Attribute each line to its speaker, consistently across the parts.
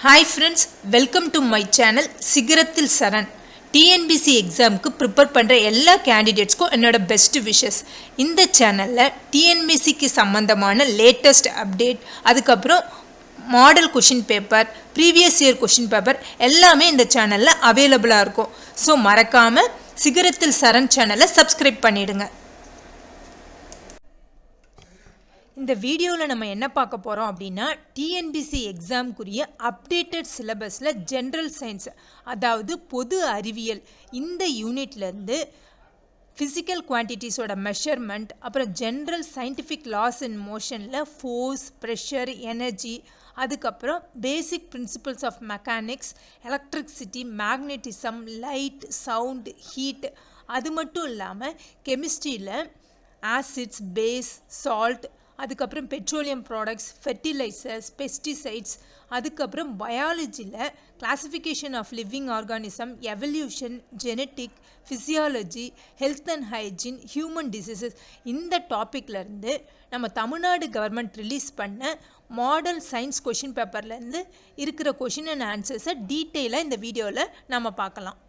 Speaker 1: Hi friends, welcome to my channel சிகரத்தில் சரண். TNPSC எக்ஸாமுக்கு prepare பண்ணுற எல்லா கேண்டிடேட்ஸ்க்கும் என்னோட பெஸ்ட் விஷஸ். இந்த சேனலில் டிஎன்பிசிக்கு சம்மந்தமான லேட்டஸ்ட் அப்டேட், அதுக்கப்புறம் model question paper, previous year question paper எல்லாமே இந்த சேனலில் அவைலபிளாக இருக்கும். ஸோ மறக்காமல் சிகரத்தில் சரண் சேனலை சப்ஸ்கிரைப் பண்ணிவிடுங்க. இந்த வீடியோவில் நம்ம என்ன பார்க்க போகிறோம் அப்படின்னா, டிஎன்பிசி எக்ஸாமுக்குரிய அப்டேட்டட் சிலபஸில் ஜென்ரல் சயின்ஸ், அதாவது பொது அறிவியல், இந்த யூனிட்லேருந்து ஃபிசிக்கல் குவான்டிட்டிஸோட மெஷர்மெண்ட், அப்புறம் ஜென்ரல் சயின்டிஃபிக் லாஸ் இன் மோஷனில் ஃபோர்ஸ், ப்ரெஷர், எனர்ஜி, அதுக்கப்புறம் basic principles of mechanics, electricity, magnetism, light, sound, heat, அது மட்டும் இல்லாமல் கெமிஸ்ட்ரியில் ஆசிட்ஸ், பேஸ், சால்ட், அதுக்கப்புறம் பெட்ரோலியம் ப்ராடக்ட்ஸ், ஃபெர்டிலைசர்ஸ், பெஸ்டிசைட்ஸ், அதுக்கப்புறம் பயாலஜியில் classification of living organism, evolution, genetic, physiology, health and hygiene, human diseases, இந்த டாப்பிக்லேருந்து நம்ம தமிழ்நாடு கவர்மெண்ட் ரிலீஸ் பண்ண மாடல் சயின்ஸ் கொஷின் பேப்பர்லேருந்து இருக்கிற கொஷின் அண்ட் ஆன்சர்ஸை டீட்டெயிலாக இந்த வீடியோவில் நம்ம பார்க்கலாம்.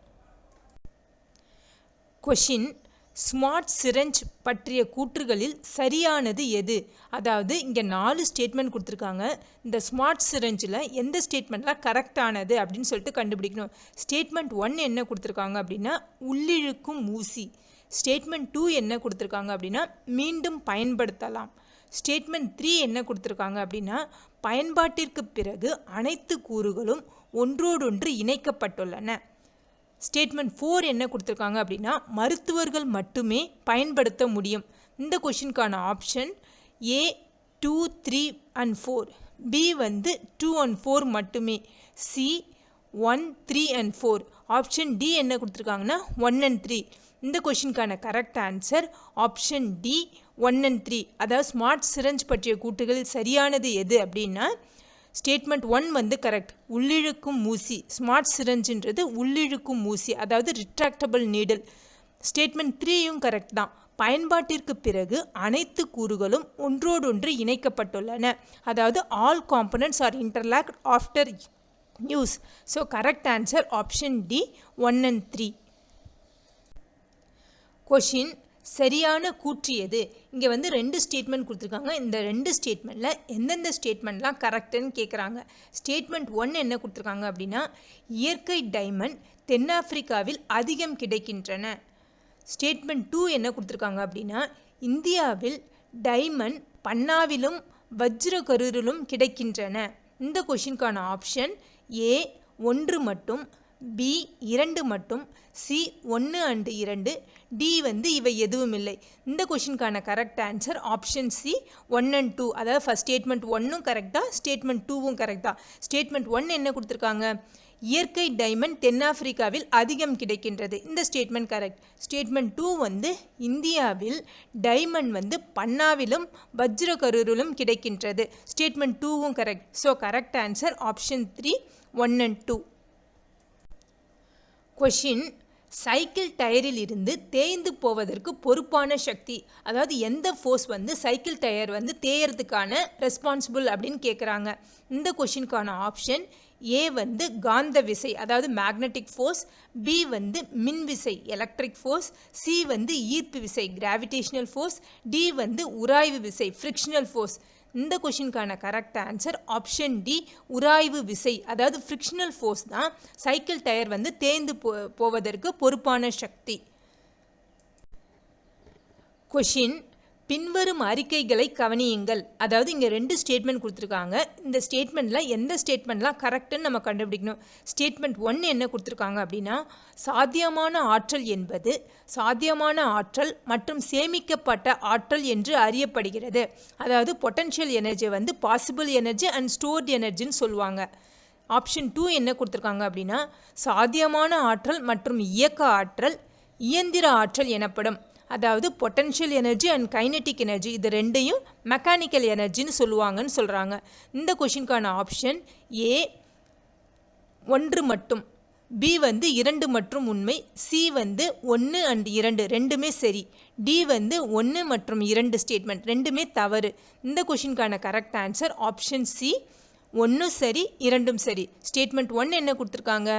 Speaker 1: கொஷின்: ஸ்மார்ட் சிரஞ்ச் பற்றிய கூற்றுகளில் சரியானது எது? அதாவது இங்கே 4 ஸ்டேட்மெண்ட் கொடுத்துருக்காங்க. இந்த ஸ்மார்ட் சிரஞ்சில் எந்த ஸ்டேட்மெண்ட்லாம் கரெக்டானது அப்படின்னு சொல்லிட்டு கண்டுபிடிக்கணும். ஸ்டேட்மெண்ட் 1 என்ன கொடுத்துருக்காங்க அப்படின்னா உள்ளிழுக்கும் ஊசி. ஸ்டேட்மெண்ட் 2 என்ன கொடுத்துருக்காங்க அப்படின்னா மீண்டும் பயன்படுத்தலாம். ஸ்டேட்மெண்ட் 3 என்ன கொடுத்துருக்காங்க அப்படின்னா பயன்பாட்டிற்கு பிறகு அனைத்து கூறுகளும் ஒன்றோடொன்று இணைக்கப்பட்டுள்ளன. ஸ்டேட்மெண்ட் 4 என்ன கொடுத்துருக்காங்க அப்படின்னா மருத்துவர்கள் மட்டுமே பயன்படுத்த முடியும். இந்த கொஷினுக்கான option A 2, 3 and 4, B 2 and 4 மட்டுமே, C 1, 3 and 4, ஆப்ஷன் D என்ன கொடுத்துருக்காங்கன்னா 1 and 3. இந்த கொஷினுக்கான correct answer option D 1 and 3. அதாவது ஸ்மார்ட் சிரஞ்ச் பற்றிய கூற்றுகளில் சரியானது எது அப்படின்னா ஸ்டேட்மெண்ட் 1 கரெக்ட், உள்ளிழுக்கும் ஊசி. ஸ்மார்ட் சிரஞ்சுன்றது உள்ளிழுக்கும் ஊசி, அதாவது ரிட்ராக்டபிள் நீடில். ஸ்டேட்மெண்ட் 3யும் கரெக்ட் தான். பயன்பாட்டிற்கு பிறகு அனைத்து கூறுகளும் ஒன்றோடொன்று இணைக்கப்பட்டுள்ளன, அதாவது all components are interlocked after use. So correct answer option D 1 and 3. Question: சரியான கூற்று எது? இங்கே 2 ஸ்டேட்மெண்ட் கொடுத்துருக்காங்க. இந்த 2 ஸ்டேட்மெண்ட்டில் எந்தெந்த ஸ்டேட்மெண்ட்லாம் கரெக்டுன்னு கேட்குறாங்க. ஸ்டேட்மெண்ட் 1 என்ன கொடுத்துருக்காங்க அப்படின்னா இயற்கை டைமண்ட் தென்னாப்பிரிக்காவில் அதிகம் கிடைக்கின்றன. ஸ்டேட்மெண்ட் 2 என்ன கொடுத்துருக்காங்க அப்படின்னா இந்தியாவில் டைமண்ட் பன்னாவிலும் வஜ்ர கரூரிலும் கிடைக்கின்றன. இந்த கொஷினுக்கான ஆப்ஷன் A 1 மட்டும், B 2 மட்டும், C 1 and 2, D இவை எதுவும் இல்லை. இந்த கொஷினுக்கான correct answer option C 1 and 2. அதாவது ஃபஸ்ட் ஸ்டேட்மெண்ட் 1ம் கரெக்டாக, ஸ்டேட்மெண்ட் 2வும் கரெக்டாக. ஸ்டேட்மெண்ட் 1 என்ன கொடுத்துருக்காங்க இயற்கை டைமண்ட் தென்னாப்பிரிக்காவில் அதிகம் கிடைக்கின்றது. இந்த ஸ்டேட்மெண்ட் கரெக்ட். ஸ்டேட்மெண்ட் 2 இந்தியாவில் டைமண்ட் பன்னாவிலும் வஜ்ர கரூரிலும் கிடைக்கின்றது. ஸ்டேட்மெண்ட் 2வும் correct. So correct answer option 3 1 and 2. Question: cycle டயரில் இருந்து தேய்ந்து போவதற்கு பொறுப்பான சக்தி, அதாவது எந்த ஃபோர்ஸ் சைக்கிள் டயர் தேயறதுக்கான ரெஸ்பான்சிபிள் அப்படின்னு கேட்குறாங்க. இந்த கொஷினுக்கான ஆப்ஷன் A காந்த விசை, அதாவது மேக்னெட்டிக் ஃபோர்ஸ், B மின் விசை, எலக்ட்ரிக் ஃபோர்ஸ், C ஈர்ப்பு விசை, கிராவிடேஷனல் ஃபோர்ஸ், D உராய்வு விசை, ஃப்ரிக்ஷனல் ஃபோர்ஸ். இந்த கொஷினுக்கான கரெக்ட் ஆன்சர் ஆப்ஷன் D உராய்வு விசை, அதாவது ஃப்ரிக்ஷனல் ஃபோர்ஸ் தான் சைக்கிள் டயர் தேய்ந்து போவதற்கு பொறுப்பான சக்தி. கொஷின்: பின்வரும் அறிக்கைகளை கவனியுங்கள். அதாவது இங்கே 2 ஸ்டேட்மெண்ட் கொடுத்துருக்காங்க. இந்த ஸ்டேட்மெண்ட்டில் எந்த ஸ்டேட்மெண்ட்லாம் கரெக்டுன்னு நம்ம கண்டுபிடிக்கணும். ஸ்டேட்மெண்ட் 1 என்ன கொடுத்துருக்காங்க அப்படின்னா சாத்தியமான ஆற்றல் என்பது சாத்தியமான ஆற்றல் மற்றும் சேமிக்கப்பட்ட ஆற்றல் என்று அறியப்படுகிறது. அதாவது potential energy possible energy and stored எனர்ஜின்னு சொல்லுவாங்க. ஆப்ஷன் 2 என்ன கொடுத்துருக்காங்க அப்படின்னா சாத்தியமான ஆற்றல் மற்றும் இயக்க ஆற்றல் இயந்திர ஆற்றல் எனப்படும். அதாவது potential energy and kinetic energy, இது ரெண்டையும் மெக்கானிக்கல் எனர்ஜின்னு சொல்லுவாங்கன்னு சொல்கிறாங்க. இந்த கொஷினுக்கான ஆப்ஷன் A 1 மட்டும், B 2 மற்றும் உண்மை, C 1 and 2 ரெண்டுமே சரி, D 1 மற்றும் 2 ஸ்டேட்மெண்ட் ரெண்டுமே தவறு. இந்த கொஷினுக்கான கரெக்ட் ஆன்சர் ஆப்ஷன் C ஒன்றும் சரி இரண்டும் சரி. ஸ்டேட்மெண்ட் 1 என்ன கொடுத்துருக்காங்க?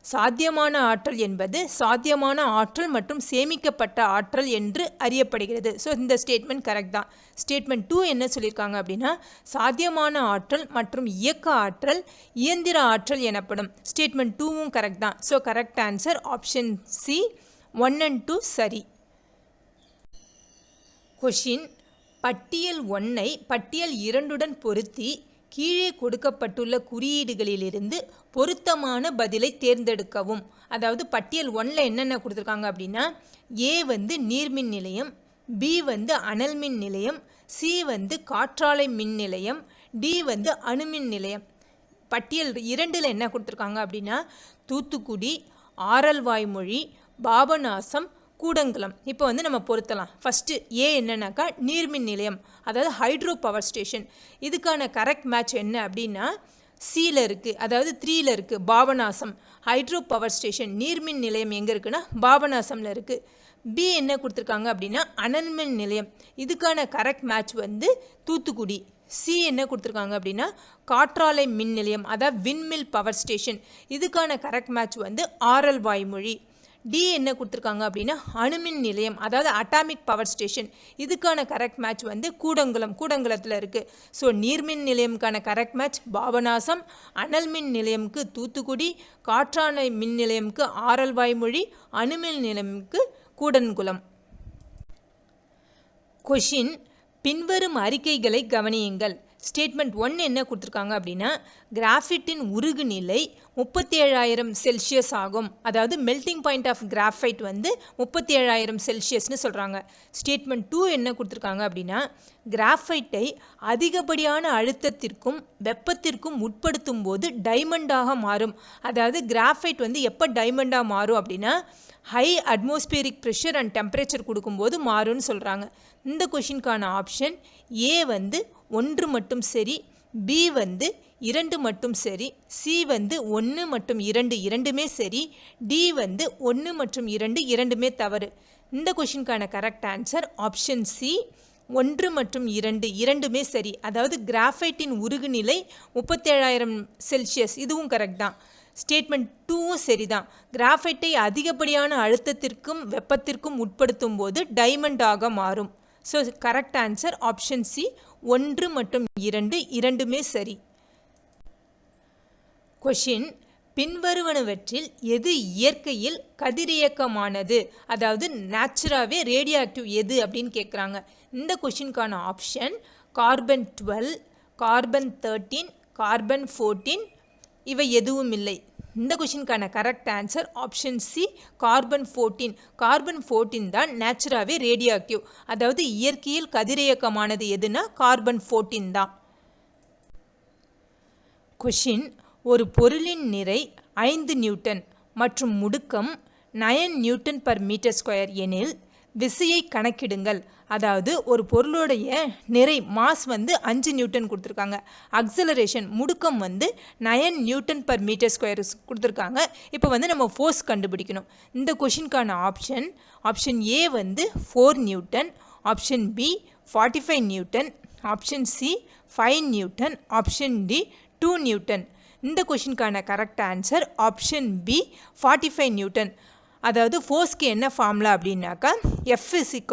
Speaker 1: சாத்தியமான ஆற்றல் என்பது சாத்தியமான ஆற்றல் மற்றும் சேமிக்கப்பட்ட ஆற்றல் என்று அறியப்படுகிறது. ஸோ இந்த ஸ்டேட்மெண்ட் கரெக்ட் தான். ஸ்டேட்மெண்ட் 2 என்ன சொல்லியிருக்காங்க அப்படின்னா, சாத்தியமான ஆற்றல் மற்றும் இயக்க ஆற்றல் இயந்திர ஆற்றல் எனப்படும். ஸ்டேட்மெண்ட் 2வும் கரெக்ட் தான். So correct answer option C 1 and 2 சரி. கொஷின், பட்டியல் 1ஐ பட்டியல் 2உடன் பொருத்தி கீழே கொடுக்கப்பட்டுள்ள குறியீடுகளிலிருந்து பொருத்தமான பதிலை தேர்ந்தெடுக்கவும். அதாவது பட்டியல் 1ல் என்னென்ன கொடுத்துருக்காங்க அப்படின்னா, ஏ வந்து நீர்மின் நிலையம், பி வந்து அனல் மின் நிலையம், சி வந்து காற்றாலை மின் நிலையம், டி வந்து அணுமின் நிலையம். பட்டியல் 2ல் என்ன கொடுத்துருக்காங்க அப்படின்னா, தூத்துக்குடி, ஆரல்வாய்மொழி, பாபநாசம், கூடங்குளம். இப்போ வந்து நம்ம பொருத்தலாம். ஃபஸ்ட்டு ஏ என்னன்னாக்கா நீர்மின் நிலையம், அதாவது ஹைட்ரோ பவர் ஸ்டேஷன். இதுக்கான கரெக்ட் மேட்ச் என்ன அப்படின்னா சியில் இருக்குது, அதாவது 3ல் இருக்குது. பாபநாசம் ஹைட்ரோ பவர் ஸ்டேஷன் நீர்மின் நிலையம் எங்கே இருக்குன்னா பாபநாசமில் இருக்குது. பி என்ன கொடுத்துருக்காங்க அப்படின்னா அனல்மின் நிலையம். இதுக்கான கரெக்ட் மேட்ச் வந்து தூத்துக்குடி. சி என்ன கொடுத்துருக்காங்க அப்படின்னா காற்றாலை மின் நிலையம், அதாவது விண்மில் பவர் ஸ்டேஷன். இதுக்கான கரெக்ட் மேட்ச் வந்து ஆரல்வாய்மொழி. டி என்ன கொடுத்துருக்காங்க அப்படின்னா அணுமின் நிலையம், அதாவது அட்டாமிக் பவர் ஸ்டேஷன். இதுக்கான கரெக்ட் மேட்ச் வந்து கூடங்குளத்தில் இருக்குது. ஸோ நீர்மின் நிலையம்கான கரெக்ட் மேட்ச் பாபநாசம், அனல் மின் நிலையம்க்கு தூத்துக்குடி, காற்றாலை மின் நிலையம்க்கு ஆரல்வாய்மொழி, அணுமின் நிலையம்க்கு கூடன்குளம். கொஷின், பின்வரும் அறிக்கைகளை கவனியுங்கள். ஸ்டேட்மெண்ட் 1 என்ன கொடுத்துருக்காங்க அப்படின்னா, கிராஃபைட்டின் உருகு நிலை 37,000 செல்சியஸ் ஆகும். அதாவது மெல்டிங் பாயிண்ட் ஆஃப் கிராஃபைட் வந்து 37,000 செல்சியஸ்னு சொல்கிறாங்க. ஸ்டேட்மெண்ட் 2 என்ன கொடுத்துருக்காங்க அப்படின்னா, கிராஃபைட்டை அதிகப்படியான அழுத்தத்திற்கும் வெப்பத்திற்கும் உட்படுத்தும் போது டைமண்டாக மாறும். அதாவது கிராஃபைட் வந்து எப்போ டைமண்டாக மாறும் அப்படின்னா, high atmospheric pressure and temperature கொடுக்கும்போது மாறும்னு சொல்கிறாங்க. இந்த கொஷினுக்கான ஆப்ஷன் ஏ வந்து 1 மட்டும் சரி, பி வந்து 2 மட்டும் சரி, சி வந்து 1 மற்றும் 2 இரண்டுமே சரி, டி வந்து 1 மற்றும் 2 இரண்டுமே தவறு. இந்த கொஷினுக்கான கரெக்ட் ஆன்சர் ஆப்ஷன் சி 1 மற்றும் 2 இரண்டுமே சரி. அதாவது கிராஃபைட்டின் உருகு நிலை 37,000 செல்சியஸ், இதுவும் கரெக்ட் தான். ஸ்டேட்மெண்ட் 2வும் சரி தான். கிராஃபைட்டை அதிகப்படியான அழுத்தத்திற்கும் வெப்பத்திற்கும் உட்படுத்தும் போது டைமண்டாக மாறும். So correct answer option C 1 மற்றும் 2 இரண்டுமே சரி. கொஷின், பின்வருவனவற்றில் எது இயற்கையில் கதிரியக்கமானது, அதாவது நேச்சுராகவே ரேடியோ ஆக்டிவ் எது அப்படின்னு கேட்குறாங்க. இந்த கொஷினுக்கான ஆப்ஷன் கார்பன் 12, கார்பன் 13, கார்பன் 14, இவை எதுவும் இல்லை. இந்த கொஷினுக்கான correct answer option C carbon 14. Carbon 14 தான் நேச்சுராகவே ரேடியோ ஆக்டிவ். அதாவது இயற்கையில் கதிரியக்கமானது எதுனா கார்பன் 14 தான். கொஷின், ஒரு பொருளின் நிறை 5 நியூட்டன் மற்றும் முடுக்கம் 9 நியூட்டன் பர் மீட்டர் ஸ்கொயர் எனில் விசையை கணக்கிடுங்கள். அதாவது ஒரு பொருளுடைய நிறை மாஸ் வந்து 5 நியூட்டன் கொடுத்துருக்காங்க, அக்சலரேஷன் முடுக்கம் வந்து 9 நியூட்டன் பர் மீட்டர் ஸ்கொயர் கொடுத்துருக்காங்க. இப்போ வந்து நம்ம ஃபோர்ஸ் கண்டுபிடிக்கணும். இந்த கொஷினுக்கான ஆப்ஷன் ஏ வந்து 4 newton, option B 45 newton, option C 5 newton, option D 2 newton. இந்த கொஷினுக்கான correct answer option B 45 newton. அதாவது ஃபோர்ஸ்க்கு என்ன ஃபார்முலா அப்படின்னாக்கா F =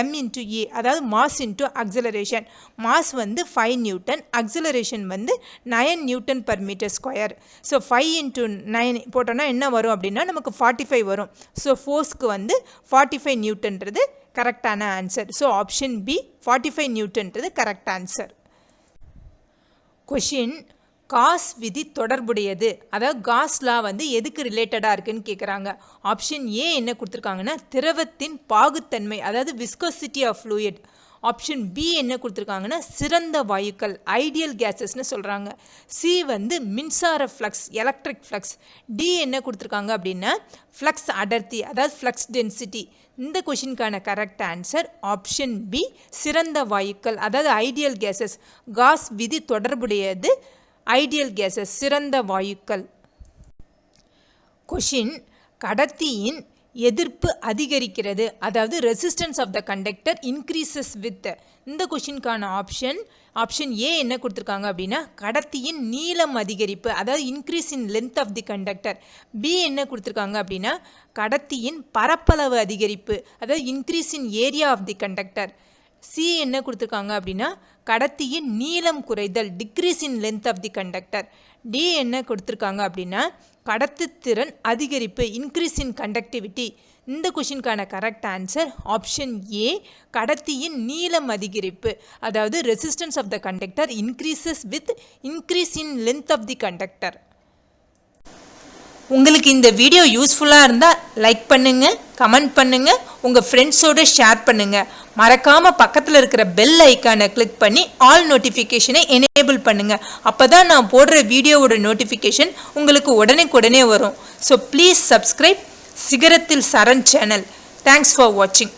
Speaker 1: m × E, அதாவது மாஸ் இன்ட்டு அக்சலரேஷன். மாஸ் வந்து 5 நியூட்டன், அக்சலரேஷன் வந்து 9 newton per metre square. So 5 × 9 போட்டோன்னா என்ன வரும் அப்படின்னா நமக்கு 45 வரும். ஸோ ஃபோர்ஸ்க்கு வந்து 45 நியூட்டன்றது கரெக்டான ஆன்சர். ஸோ ஆப்ஷன் பி 45 நியூட்டன்றது கரெக்ட் ஆன்சர். கொஷின், காஸ் விதி தொடர்புடையது, அதாவது காஸ் லா வந்து எதுக்கு ரிலேட்டடாக இருக்குன்னு கேட்குறாங்க. ஆப்ஷன் ஏ என்ன கொடுத்துருக்காங்கன்னா திரவத்தின் பாகுத்தன்மை, அதாவது viscosity of fluid. Option B என்ன கொடுத்துருக்காங்கன்னா சிறந்த வாயுக்கள், ஐடியல் கேஸஸ்னு சொல்கிறாங்க. சி வந்து மின்சார ஃப்ளக்ஸ், எலக்ட்ரிக் ஃப்ளக்ஸ். டி என்ன கொடுத்துருக்காங்க அப்படின்னா ஃப்ளக்ஸ் அடர்த்தி, அதாவது ஃப்ளக்ஸ் டென்சிட்டி. இந்த கொஷினுக்கான கரெக்ட் ஆன்சர் ஆப்ஷன் பி சிறந்த வாயுக்கள், அதாவது ஐடியல் கேஸஸ். காஸ் விதி தொடர்புடையது ஐடியல் கேஸஸ், சிறந்த வாயுக்கள். கொஷின், கடத்தியின் எதிர்ப்பு அதிகரிக்கிறது, அதாவது resistance of the conductor increases with. இந்த கொஷினுக்கான ஆப்ஷன் ஏ என்ன கொடுத்துருக்காங்க அப்படின்னா கடத்தியின் நீளம் அதிகரிப்பு, அதாவது increase in length of the conductor. B என்ன கொடுத்துருக்காங்க அப்படின்னா கடத்தியின் பரப்பளவு அதிகரிப்பு, அதாவது increase in area of the conductor. C என்ன கொடுத்துருக்காங்க அப்படின்னா கடத்தியின் நீளம் குறைதல், decrease in length of the conductor. D என்ன கொடுத்துருக்காங்க அப்படின்னா கடத்துத்திறன் அதிகரிப்பு, இன்க்ரீஸ் இன் கண்டக்டிவிட்டி. இந்த கொஷினுக்கான கரெக்ட் ஆன்சர் ஆப்ஷன் ஏ கடத்தியின் நீளம் அதிகரிப்பு, அதாவது resistance of the conductor increases with increase in length of the conductor. உங்களுக்கு இந்த வீடியோ யூஸ்ஃபுல்லாக இருந்தால் லைக் பண்ணுங்கள், கமெண்ட் பண்ணுங்கள், உங்கள் ஃப்ரெண்ட்ஸோடு ஷேர் பண்ணுங்கள். மறக்காமல் பக்கத்தில் இருக்கிற பெல் ஐக்கானை கிளிக் பண்ணி ஆல் நோட்டிஃபிகேஷனை எனேபிள் பண்ணுங்கள். அப்போ தான் நான் போடுற வீடியோவோட நோட்டிஃபிகேஷன் உங்களுக்கு உடனே வரும். ஸோ ப்ளீஸ் சப்ஸ்கிரைப் சிகரத்தில் சரண் சேனல். தேங்க்ஸ் ஃபார் வாட்சிங்.